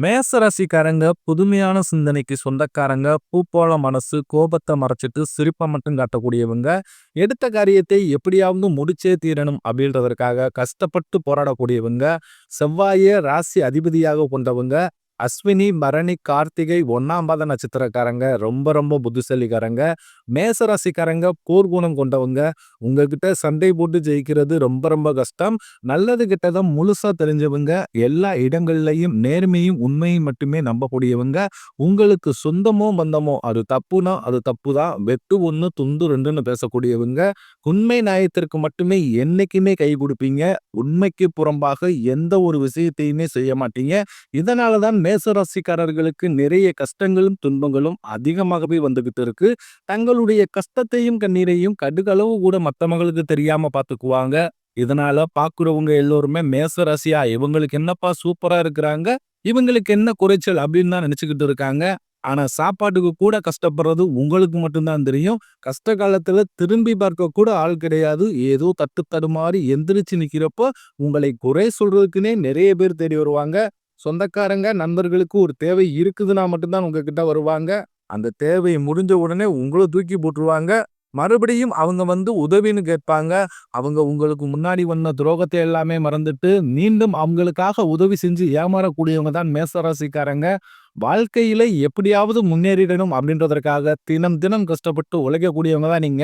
மேச ராசிக்காரங்க புதுமையான சிந்தனைக்கு சொந்தக்காரங்க, பூ போல மனசு, கோபத்தை மறைச்சிட்டு சிரிப்பை மட்டும் காட்டக்கூடியவங்க, எடுத்த காரியத்தை எப்படியாவது முடிச்சே தீரணும் அப்படின்றதற்காக கஷ்டப்பட்டு போராடக்கூடியவங்க, செவ்வாய ராசி அதிபதியாக கொண்டவங்க, அஸ்வினி, பரணி, கார்த்திகை 1ஆம் பாத நட்சத்திரக்காரங்க ரொம்ப ரொம்ப புத்திசாலிக்காரங்க. மேச ராசிக்காரங்க போர்க்குணம் கொண்டவங்க. உங்ககிட்ட சண்டை போட்டு ஜெயிக்கிறது ரொம்ப ரொம்ப கஷ்டம். நல்லது கெட்டதை முழுசா தெரிஞ்சவங்க. எல்லா இடங்கள்லையும் நேர்மையும் உண்மையும் மட்டுமே நம்பக்கூடியவங்க. உங்களுக்கு சொந்தமோ பந்தமோ அது தப்புனா அது தப்பு தான். வெட்டு ஒன்று துண்டு ரெண்டுன்னு பேசக்கூடியவங்க. உண்மை நியாயத்திற்கு மட்டுமே என்னைக்குமே கை கொடுப்பீங்க. உண்மைக்கு புறம்பாக எந்த ஒரு விஷயத்தையுமே செய்ய மாட்டீங்க. இதனாலதான் மேசராசிக்காரர்களுக்கு நிறைய கஷ்டங்களும் துன்பங்களும் அதிகமாகவே வந்துகிட்டு இருக்கு. தங்களுடைய கஷ்டத்தையும் கண்ணீரையும் கடுகளவு கூட மத்தவங்களுக்கு தெரியாம பாத்துக்குவாங்க. இதனால பாக்குறவங்க எல்லோருமே மேசராசியா இவங்களுக்கு என்னப்பா சூப்பரா இருக்கிறாங்க, இவங்களுக்கு என்ன குறைச்சல் அப்படின்னு தான் நினைச்சுக்கிட்டு இருக்காங்க. ஆனா சாப்பாட்டுக்கு கூட கஷ்டப்படுறது உங்களுக்கு மட்டும்தான் தெரியும். கஷ்ட காலத்துல திரும்பி பார்க்க கூட ஆள் கிடையாது. ஏதோ தட்டு தடுமாறி எந்திரிச்சு நிக்கிறப்போ உங்களை குறை சொல்றதுக்குன்னே நிறைய பேர் தேடி வருவாங்க. சொந்தக்காரங்க நண்பர்களுக்கு ஒரு தேவை இருக்குதுன்னா மட்டும்தான் உங்ககிட்ட வருவாங்க. அந்த தேவை முடிஞ்ச உடனே உங்களை தூக்கி போட்டுருவாங்க. மறுபடியும் அவங்க வந்து உதவின்னு கேட்பாங்க. அவங்க உங்களுக்கு முன்னாடி வந்த துரோகத்தை எல்லாமே மறந்துட்டு மீண்டும் அவங்களுக்காக உதவி செஞ்சு ஏமாறக்கூடியவங்க தான் மேசராசிக்காரங்க. வாழ்க்கையில எப்படியாவது முன்னேறிடணும் அப்படின்றதற்காக தினம் தினம் கஷ்டப்பட்டு உழைக்கக்கூடியவங்க தான் நீங்க.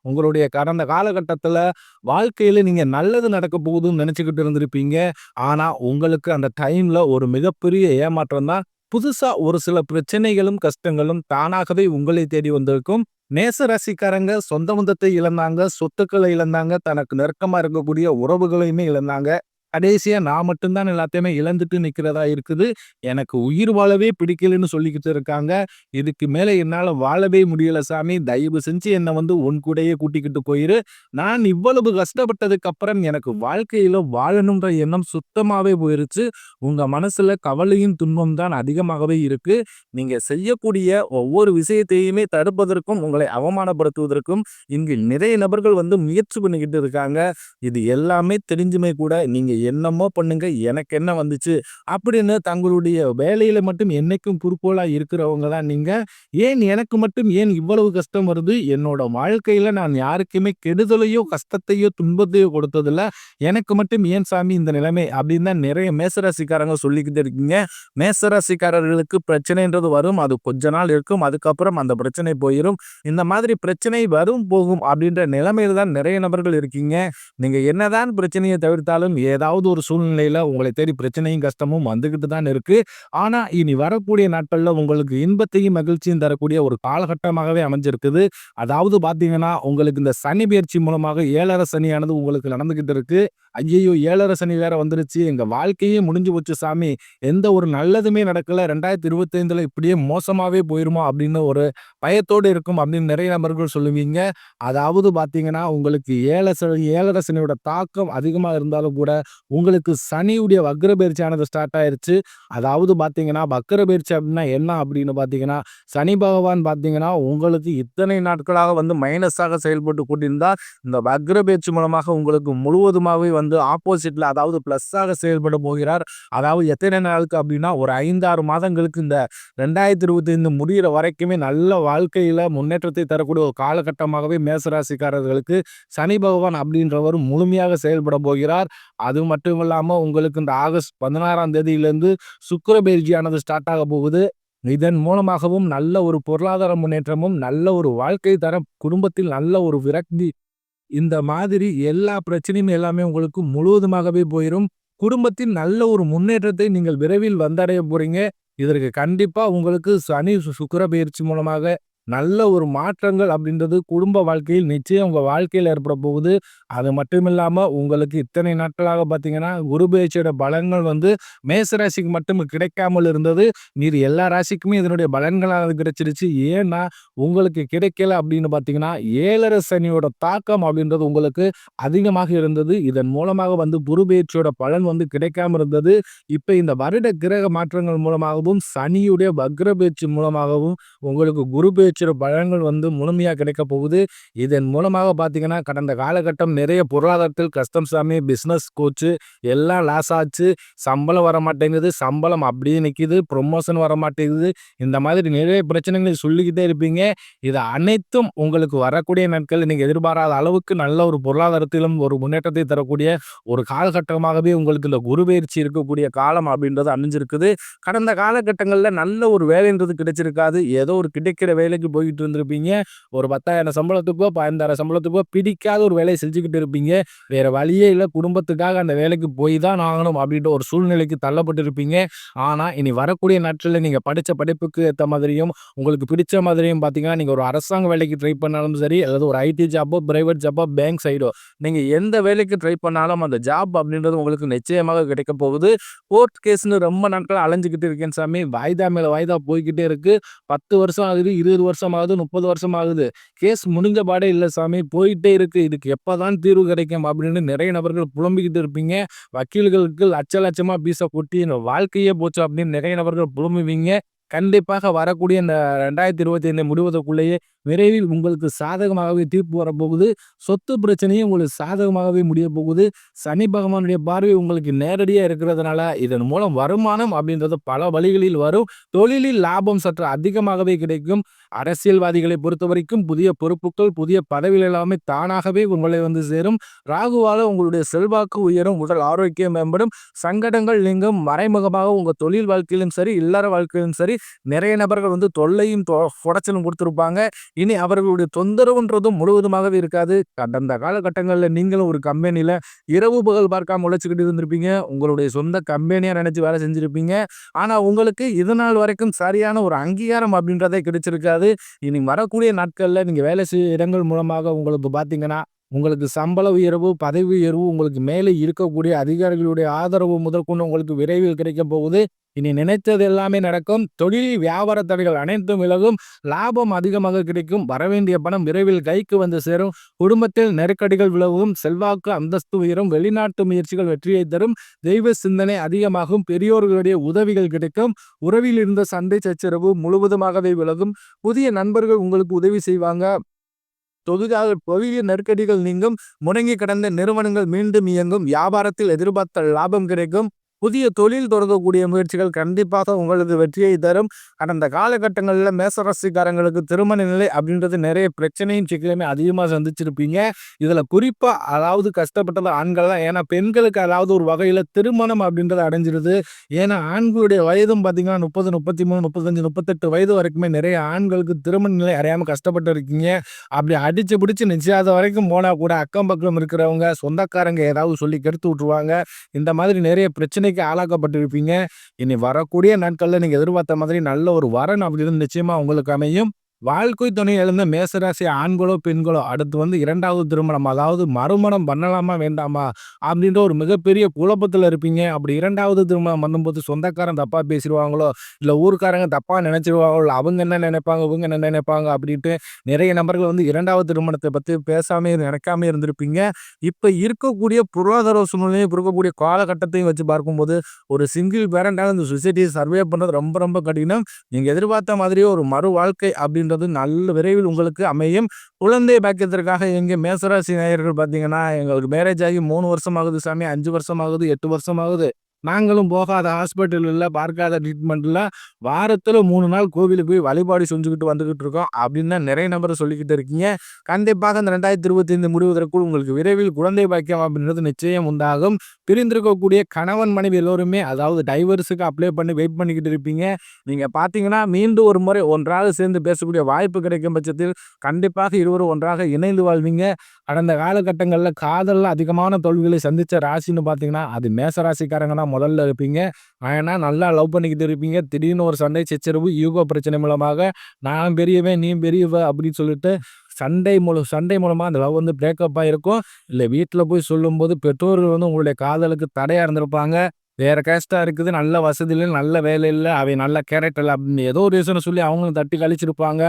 உங்களுடைய கடந்த காலகட்டத்துல வாழ்க்கையில நீங்க நல்லது நடக்க போகுதுன்னு நினைச்சுக்கிட்டு இருந்திருப்பீங்க. ஆனா உங்களுக்கு அந்த டைம்ல ஒரு மிகப்பெரிய ஏமாற்றம் தான். புதுசா ஒரு சில பிரச்சனைகளும் கஷ்டங்களும் தானாகவே உங்களை தேடி வந்திருக்கும். நேச ராசிக்காரங்க சொந்த பந்தத்தை இழந்தாங்க, சொத்துக்களை இழந்தாங்க, தனக்கு நெருக்கமா இருக்கக்கூடிய உறவுகளையுமே இழந்தாங்க. கடைசியா நான் மட்டும்தான் எல்லாத்தையுமே இழந்துட்டு நிக்கிறதா இருக்குது. எனக்கு உயிர் வாழவே பிடிக்கலன்னு சொல்லிக்கிட்டு இருக்காங்க. இதுக்கு மேல என்னால வாழவே முடியல சாமி. தயவு செஞ்சு என்ன வந்து உன் கூடயே கூட்டிக்கிட்டு போயிரு. நான் இவ்வளவு கஷ்டப்பட்டதுக்கு அப்புறம் எனக்கு வாழ்க்கையில வாழணுன்ற எண்ணம் சுத்தமாவே போயிருச்சு. உங்க மனசுல கவலையும் துன்பம் தான் அதிகமாகவே இருக்கு. நீங்க செய்யக்கூடிய ஒவ்வொரு விஷயத்தையுமே தடுப்பதற்கும், உங்களை அவமானப்படுத்துவதற்கும் இங்கு நிறைய நபர்கள் வந்து முயற்சி பண்ணிக்கிட்டு இருக்காங்க. இது எல்லாமே தெரிஞ்சுமே கூட நீங்க என்னமோ பண்ணுங்க, எனக்கு என்ன வந்துச்சு அப்படின்னு தங்களுடைய வேலையில மட்டும் என்னைக்கும் குறிக்கோளா இருக்கிறவங்க தான் நீங்க. ஏன் எனக்கு மட்டும் ஏன் இவ்வளவு கஷ்டம் வருது, என்னோட வாழ்க்கையில நான் யாருக்குமே கெடுதலையோ கஷ்டத்தையோ துன்பத்தையோ கொடுத்ததில்ல, எனக்கு மட்டும் ஏன் சாமி இந்த நிலைமை அப்படின்னு தான் நிறைய மேசராசிக்காரங்க சொல்லிக்கிட்டு இருக்கீங்க. மேசராசிக்காரர்களுக்கு பிரச்சனைன்றது வரும், அது கொஞ்ச நாள் இருக்கும், அதுக்கப்புறம் அந்த பிரச்சனை போயிடும். இந்த மாதிரி பிரச்சனை வரும் போகும் அப்படின்ற நிலைமையில தான் நிறைய நபர்கள் இருக்கீங்க. நீங்க என்னதான் பிரச்சனையை தவிர்த்தாலும் ஏதாவது ஒரு சூழ்நிலையில உங்களை தேடி பிரச்சனையும் கஷ்டமும் வந்துகிட்டு தான் இருக்கு. ஆனா இனி வரக்கூடிய நாட்கள்ல உங்களுக்கு இன்பத்தையும் மகிழ்ச்சியும் தரக்கூடிய ஒரு காலகட்டமாகவே அமைஞ்சிருக்குது. அதாவது பாத்தீங்கன்னா உங்களுக்கு இந்த சனி பயிற்சி மூலமாக 7.5 சனியானது உங்களுக்கு நடந்துகிட்டு இருக்கு. ஐயையோ 7.5 சனி வேற வந்துருச்சு, எங்க வாழ்க்கையே முடிஞ்சு போச்சு சாமி, எந்த ஒரு நல்லதுமே நடக்கல, 2025ல இப்படியே மோசமாவே போயிருமோ அப்படின்னு ஒரு பயத்தோடு இருக்கும் அப்படின்னு நிறைய நபர்கள் சொல்லுவீங்க. அதாவது பாத்தீங்கன்னா உங்களுக்கு 7.5 சனியோட தாக்கம் அதிகமா இருந்தாலும் கூட உங்களுக்கு சனியுடைய வக்ர பயிற்சியானது ஸ்டார்ட் ஆயிருச்சு. அதாவது பாத்தீங்கன்னா வக்ர பயிற்சி அப்படின்னா என்ன அப்படின்னு பாத்தீங்கன்னா, சனி பகவான் பாத்தீங்கன்னா உங்களுக்கு இத்தனை நாட்களாக வந்து மைனஸாக செயல்பட்டு கொண்டிருந்தார். இந்த வக்ர பயிற்சி மூலமாக உங்களுக்கு முழுவதுமாகவே வந்து ஆப்போசிட்ல, அதாவது பிளஸ்ஸாக செயல்பட போகிறார். அதாவது எத்தனை நாளுக்கு அப்படின்னா ஒரு 5-6 மாதங்களுக்கு இந்த 2025 முடிகிற வரைக்குமே நல்ல வாழ்க்கையில முன்னேற்றத்தை தரக்கூடிய ஒரு காலகட்டமாகவே மேசராசிக்காரர்களுக்கு சனி பகவான் அப்படின்றவர் முழுமையாக செயல்பட போகிறார். அது மட்டும் இல்லாம உங்களுக்கு இந்த ஆகஸ்ட் 16ஆம் தேதியிலிருந்து சுக்கிர பயிற்சியானது ஸ்டார்ட் ஆக போகுது. இதன் மூலமாகவும் நல்ல ஒரு பொருளாதார முன்னேற்றமும், நல்ல ஒரு வாழ்க்கை தரம், குடும்பத்தில் நல்ல ஒரு விரக்தி, இந்த மாதிரி எல்லா பிரச்சனையும் எல்லாமே உங்களுக்கு முழுவதுமாகவே போயிரும். குடும்பத்தின் நல்ல ஒரு முன்னேற்றத்தை நீங்கள் விரைவில் வந்தடைய போறீங்க. இதற்கு கண்டிப்பா உங்களுக்கு சனி சுக்கிர பயிற்சி மூலமாக நல்ல ஒரு மாற்றங்கள் அப்படின்றது குடும்ப வாழ்க்கையில் நிச்சயம் உங்க வாழ்க்கையில் ஏற்பட போகுது. அது மட்டும் இல்லாம உங்களுக்கு இத்தனை நாட்களாக பார்த்தீங்கன்னா குரு பயிற்சியோட பலன்கள் வந்து மேசராசிக்கு மட்டும் கிடைக்காமல் இருந்தது. மீதி எல்லா ராசிக்குமே இதனுடைய பலன்களானது கிடைச்சிருச்சு. ஏன்னா உங்களுக்கு கிடைக்கல அப்படின்னு பார்த்தீங்கன்னா 7.5 சனியோட தாக்கம் அப்படின்றது உங்களுக்கு அதிகமாக இருந்தது. இதன் மூலமாக வந்து குரு பயிற்சியோட பலன் வந்து கிடைக்காம இருந்தது. இப்ப இந்த வருட கிரக மாற்றங்கள் மூலமாகவும் சனியுடைய வக்ர பயிற்சி மூலமாகவும் உங்களுக்கு குரு பயிற்சி எதிர்பார்த்த பலன்கள் வந்து முழுமையா கிடைக்க போகுது. இதன் மூலமாக பார்த்தீங்கன்னா, கடந்த காலகட்டம் நிறைய பொருளாதாரத்தில் கஷ்டம் சாமி, பிசினஸ் போச்சு, எல்லாம் லாஸ் ஆச்சு. சம்பளம் வரமாட்டேங்குது, சம்பளம் அப்படியே நிக்குது, ப்ரமோஷன் வரமாட்டேங்குது. இந்த மாதிரி நிறைய பிரச்சனைகளை சொல்லிக்கிட்டே இருப்பீங்க. இது அனைத்தும் உங்களுக்கு வரக்கூடிய நாட்கள் நீங்க எதிர்பாராத அளவுக்கு நல்ல ஒரு பொருளாதாரத்திலும் ஒரு முன்னேற்றத்தை தரக்கூடிய ஒரு காலகட்டமாகவே உங்களுக்கு இந்த குரு பெயர்ச்சி இருக்கக்கூடிய காலம் அப்படின்றது அமைஞ்சிருக்குது. கடந்த காலகட்டங்கள்ல நல்ல ஒரு வேலைன்றது கிடைச்சிருக்காது. ஏதோ ஒரு கிடைக்கிற வேலைக்கு போயிட்டு இருந்திருப்பீங்க. ஒரு 10,000 சம்பளத்துக்கோ 15,000 சம்பளத்துக்கோ பிடிக்காத ஒரு வேலையை செஞ்சுக்கிட்டு இருப்பீங்க. வேற வழியே இல்ல, குடும்பத்துக்காக அந்த வேலைக்கு போய் தான் ஆகணும் அப்படின்ற ஒரு சூழ்நிலைக்கு தள்ளப்பட்டு இருப்பீங்க. ஆனா இனி வரக்கூடிய நாட்கள்ல நீங்க படிச்ச படிப்புக்கு ஏத்த மாதிரியும் உங்களுக்கு பிடிச்ச மாதிரியும் பார்த்தீங்கன்னா, நீங்க ஒரு அரசாங்க வேலைக்கு ட்ரை பண்ணாலும் சரி, அல்லது ஒரு ஐடி ஜாப்போ, பிரைவேட் ஜாப்போ, பேங்க் சைடோ நீங்க எந்த வேலைக்கு ட்ரை பண்ணாலும் அந்த ஜாப் அப்படின்றது உங்களுக்கு நிச்சயமாக கிடைக்க போகுது. கோர்ட் கேஸ்ன்னு ரொம்ப நாட்கள் அலைஞ்சுக்கிட்டு இருக்கேன் சாமி. வாய்தா மேல வாய்தா போய்க்கிட்டே இருக்கு. 10 வருஷம் ஆகுது, 20 வருஷம் ஆகுது, 30 வருஷம் ஆகுது. கேஸ் முடிஞ்ச பாடே இல்ல சாமி. போயிட்டே இருக்கு. இதுக்கு எப்பதான் தீர்வு கிடைக்கும் அப்படின்னு நிறைய நபர்கள் புலம்பிக்கிட்டு இருப்பீங்க. வக்கீல்களுக்கு லட்ச லட்சமா பீஸ கொட்டி வாழ்க்கையே போச்சு அப்படின்னு நிறைய நபர்கள் புலம்புவீங்க. கண்டிப்பாக வரக்கூடிய இந்த 2025 முடிவதற்குள்ளேயே விரைவில் உங்களுக்கு சாதகமாகவே தீர்ப்பு வரப்போகுது. சொத்து பிரச்சனையும் உங்களுக்கு சாதகமாகவே முடிய போகுது. சனி பகவானுடைய பார்வை உங்களுக்கு நேரடியா இருக்கிறதுனால இதன் மூலம் வருமானம் அப்படின்றது பல வழிகளில் வரும். தொழிலில் லாபம் சற்று அதிகமாகவே கிடைக்கும். அரசியல்வாதிகளை பொறுத்தவரைக்கும் புதிய பொறுப்புகள், புதிய பதவிகள் எல்லாமே தானாகவே உங்களை வந்து சேரும். ராகுவால உங்களுடைய செல்வாக்கு உயரும், உடல் ஆரோக்கியம் மேம்படும், சங்கடங்கள் நீங்கும். மறைமுகமாக உங்க தொழில் வாழ்க்கையிலும் சரி, இல்லற வாழ்க்கையிலும் சரி நிறைய நபர்கள் வந்து தொல்லையும் குடைச்சலும் கொடுத்திருப்பாங்க. இனி அவர்களுடைய தொந்தரவுன்றதும் முழுவதுமாகவே இருக்காது. கடந்த காலகட்டங்கள்ல நீங்களும் ஒரு கம்பெனில இரவு பகல் பார்க்காம உழைச்சுக்கிட்டு இருந்திருப்பீங்க. உங்களுடைய சொந்த கம்பெனியா நினைச்சு வேலை செஞ்சிருப்பீங்க. ஆனா உங்களுக்கு இது நாள் வரைக்கும் சரியான ஒரு அங்கீகாரம் அப்படின்றதே கிடைச்சிருக்காது. இனி வரக்கூடிய நாட்கள்ல நீங்க வேலை செய்யும் இடங்கள் மூலமாக உங்களுக்கு பார்த்தீங்கன்னா, உங்களுக்கு சம்பள உயர்வு, பதவி உயர்வு, உங்களுக்கு மேலே இருக்கக்கூடிய அதிகாரிகளுடைய ஆதரவு முதற்கொண்டு உங்களுக்கு விரைவில் கிடைக்க போகுது. இனி நினைத்தது எல்லாமே நடக்கும். தொழில் வியாபார தடைகள் அனைத்தும் விலகும். லாபம் அதிகமாக கிடைக்கும். வரவேண்டிய பணம் விரைவில் கைக்கு வந்து சேரும். குடும்பத்தில் நெருக்கடிகள் விலகும். செல்வாக்கு அந்தஸ்து உயரும். வெளிநாட்டு முயற்சிகள் வெற்றியை தரும். தெய்வ சிந்தனை அதிகமாகும். பெரியோர்களுடைய உதவிகள் கிடைக்கும். உறவில் இருந்த சண்டை சச்சரவு முழுவதுமாகவே விலகும். புதிய நண்பர்கள் உங்களுக்கு உதவி செய்வாங்க. தொழில் நெருக்கடிகள் நீங்கும். முடங்கி கிடந்த நிறுவனங்கள் மீண்டும் இயங்கும். வியாபாரத்தில் எதிர்பார்த்த லாபம் கிடைக்கும். புதிய தொழில் தொடங்கக்கூடிய முயற்சிகள் கண்டிப்பாக உங்களுக்கு வெற்றியை தரும். கடந்த காலகட்டங்களில் மேசராசிக்காரங்களுக்கு திருமண நிலை அப்படின்றது நிறைய பிரச்சனையும் சிக்கலுமே அதிகமாக சந்திச்சிருப்பீங்க. இதில் குறிப்பாக அதாவது கஷ்டப்பட்டது ஆண்கள் தான். ஏன்னா பெண்களுக்கு அதாவது ஒரு வகையில் திருமணம் அப்படின்றது அடைஞ்சிருது. ஏன்னா ஆண்களுடைய வயதும் பார்த்தீங்கன்னா 30, 33, 35, 38 வயது வரைக்குமே நிறைய ஆண்களுக்கு திருமண நிலை அறியாமல் கஷ்டப்பட்டு இருக்கீங்க. அப்படி அடிச்சு பிடிச்சி நிச்சயாத வரைக்கும் போனால் கூட அக்கம் பக்கம் இருக்கிறவங்க சொந்தக்காரங்க ஏதாவது சொல்லி கெடுத்து விட்டுருவாங்க. இந்த மாதிரி நிறைய பிரச்சனை ஆளாக்கப்பட்டிருப்பீங்க. இனி வரக்கூடிய நாட்கள்ல நீங்க எதிர்பார்த்த மாதிரி நல்ல ஒரு வரன் அப்படின்னு நிச்சயமா உங்களுக்கு அமையும். வாழ்க்கை துணை இழந்த மேசராசி ஆண்களோ பெண்களோ அடுத்து வந்து 2வது திருமணம், அதாவது மறுமணம் பண்ணலாமா வேண்டாமா அப்படின்ற ஒரு மிகப்பெரிய குழப்பத்தில் இருப்பீங்க. அப்படி 2வது திருமணம் பண்ணும்போது சொந்தக்காரன் தப்பா பேசிடுவாங்களோ, இல்லை ஊர்க்காரங்க தப்பா நினைச்சிருவாங்களோ, இல்லை அவங்க என்ன நினைப்பாங்க இவங்க என்ன நினைப்பாங்க அப்படின்ட்டு நிறைய நபர்கள் வந்து 2வது திருமணத்தை பற்றி பேசாமே நினைக்காம இருந்திருப்பீங்க. இப்போ இருக்கக்கூடிய பொருளாதார சூழ்நிலையும் இருக்கக்கூடிய காலகட்டத்தையும் வச்சு பார்க்கும்போது ஒரு சிங்கிள் பேரண்டாக இந்த சொசைட்டியை சர்வே பண்ணுறது ரொம்ப ரொம்ப கடினம். நீங்கள் எதிர்பார்த்த மாதிரியே ஒரு மறு வாழ்க்கை அப்படின்ற நல்ல விரைவில் உங்களுக்கு அமையும். குழந்தை பாக்கியத்திற்காக எங்க மேசராசி நேயர்கள் பார்த்தீங்கன்னா, எங்களுக்கு மேரேஜ் ஆகி 3 வருஷம் ஆகுது சாமி, 5 வருஷம் ஆகுது, 8 வருஷம் ஆகுது. நாங்களும் போகாத ஹாஸ்பிட்டல் இல்ல, பார்க்காத ட்ரீட்மெண்ட் இல்ல. வாரத்துல 3 நாள் கோவிலுக்கு போய் வழிபாடு செஞ்சுக்கிட்டு வந்துகிட்டு இருக்கோம் அப்படின்னு தான் நிறைய நபர் சொல்லிக்கிட்டு இருக்கீங்க. கண்டிப்பாக இந்த 2025 முடிவதற்குள் உங்களுக்கு விரைவில் குழந்தை பாக்கியம் அப்படின்றது நிச்சயம் உண்டாகும். பிரிந்திருக்கக்கூடிய கணவன் மனைவி எல்லோருமே அதாவது டைவர்ஸுக்கு அப்ளை பண்ணி வெயிட் பண்ணிக்கிட்டு இருப்பீங்க. நீங்க பார்த்தீங்கன்னா மீண்டும் ஒரு முறை ஒன்றாக சேர்ந்து பேசக்கூடிய வாய்ப்பு கிடைக்கும் பட்சத்தில் கண்டிப்பாக இருவரும் ஒன்றாக இணைந்து வாழ்வீங்க. கடந்த காலகட்டங்களில் காதலில் அதிகமான தோல்விகளை சந்தித்த ராசின்னு பார்த்தீங்கன்னா அது மேச ராசிக்காரங்க தான் முதல்ல இருப்பீங்க. ஏன்னா நல்லா லவ் பண்ணிக்கிட்டு இருப்பீங்க. திடீர்னு ஒரு சண்டை சச்சரவு ஈகோ பிரச்சனை மூலமாக நான் பெரியவன் நீ பெரியவ அப்படின்னு சொல்லிட்டு சண்டை மூலமாக அந்த லவ் வந்து பிரேக்கப் ஆகிருக்கும். இல்லை வீட்டில் போய் சொல்லும்போது பெற்றோர்கள் வந்து உங்களுடைய காதலுக்கு தடையாக இருந்திருப்பாங்க. வேற கேஸ்ட்டா இருக்குது. நல்ல வசதி இல்ல, நல்ல வேலை இல்ல, அவன் நல்ல கேரக்டர் இல்ல அப்படின்னு ஏதோ ஒரு ரீசன சொல்லி அவங்களும் தட்டி கழிச்சிருப்பாங்க.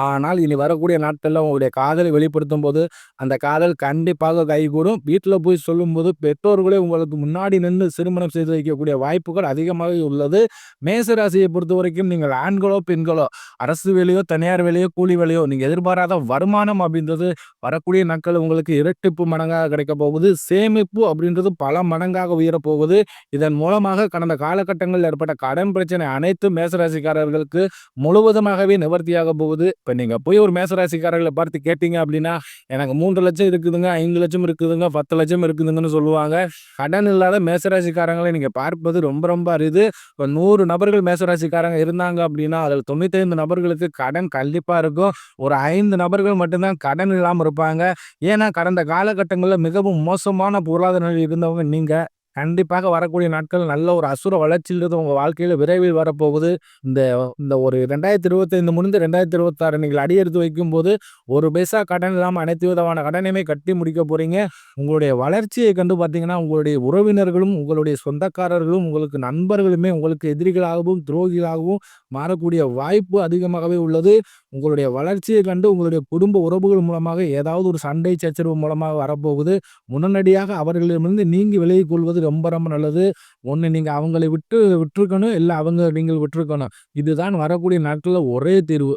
ஆனால் இனி வரக்கூடிய நாட்கள்ல உங்களுடைய காதலை வெளிப்படுத்தும்போது, அந்த காதல் கண்டிப்பாக கைகூடும். வீட்ல போய் சொல்லும்போது பெற்றோர்களே உங்களுக்கு முன்னாடி நின்னு திருமணம் செய்து வைக்கக்கூடிய வாய்ப்புகள் அதிகமாவே உள்ளது. மேச ராசியை பொறுத்தவரைக்கும் நீங்கள் ஆண்களோ, பெண்களோ அரசு வேலையோ, தனியார் வேலையோ, கூலி வேலையோ நீங்க எதிர்பாராத வருமானம் அப்படின்றது வரக்கூடிய நாட்கள் உங்களுக்கு இரட்டிப்பு மடங்காக கிடைக்கப் போகுது. சேமிப்பு அப்படின்றது பல மடங்காக உயரப் போகுது. இதன் மூலமாக கடந்த காலகட்டங்களில் ஏற்பட்ட கடன் பிரச்சனை அனைத்தும் மேசராசிக்காரர்களுக்கு முழுவதுமாகவே நிவர்த்தியாக போகுது. இப்ப நீங்க போய் ஒரு மேசராசிக்காரர்களை பார்த்து கேட்டீங்க அப்படின்னா, எனக்கு 3,00,000 இருக்குதுங்க, 5,00,000 இருக்குதுங்க, 10,00,000 இருக்குதுங்கன்னு சொல்லுவாங்க. கடன் இல்லாத மேசராசிக்காரங்களை நீங்க பார்ப்பது ரொம்ப ரொம்ப அரிது. இப்ப 100 நபர்கள் மேசராசிக்காரங்க இருந்தாங்க அப்படின்னா, அதில் 95 நபர்களுக்கு கடன் கண்டிப்பா இருக்கும். ஒரு 5 நபர்கள் மட்டும்தான் கடன் இல்லாம இருப்பாங்க. ஏன்னா கடந்த காலகட்டங்கள்ல மிகவும் மோசமான பொருளாதார நிலையில் இருந்தவங்க நீங்க. கண்டிப்பாக வரக்கூடிய நாட்கள் நல்ல ஒரு அசுர வளர்ச்சின்றது உங்க வாழ்க்கையில விரைவில் வரப்போகுது. இந்த இந்த ஒரு 2025 முடிந்து 2026 நீங்கள் அடியெடுத்து வைக்கும்போது, ஒரு பைசா கடன் இல்லாம அனைத்து விதமான கடனையுமே கட்டி முடிக்க போறீங்க. உங்களுடைய வளர்ச்சியை கண்டு பார்த்தீங்கன்னா, உங்களுடைய உறவினர்களும், உங்களுடைய சொந்தக்காரர்களும், உங்களுக்கு நண்பர்களுமே உங்களுக்கு எதிரிகளாகவும், துரோகிகளாகவும் மாறக்கூடிய வாய்ப்பு அதிகமாகவே உள்ளது. உங்களுடைய வளர்ச்சியை கண்டு உங்களுடைய குடும்ப உறவுகள் மூலமாக ஏதாவது ஒரு சண்டை சச்சரவு மூலமாக வரப்போகுது. உடனடியாக அவர்களிடமிருந்து நீங்கி விலகிக் கொள்வது ரொம்ப ரொம்ப நல்லது. ஒண்ணு நீங்க அவங்களை விட்டுருக்கணும். இல்ல அவங்க நீங்கள் விட்டுருக்கணும். இதுதான் வரக்கூடிய நாட்கள்ல ஒரே தீர்வு.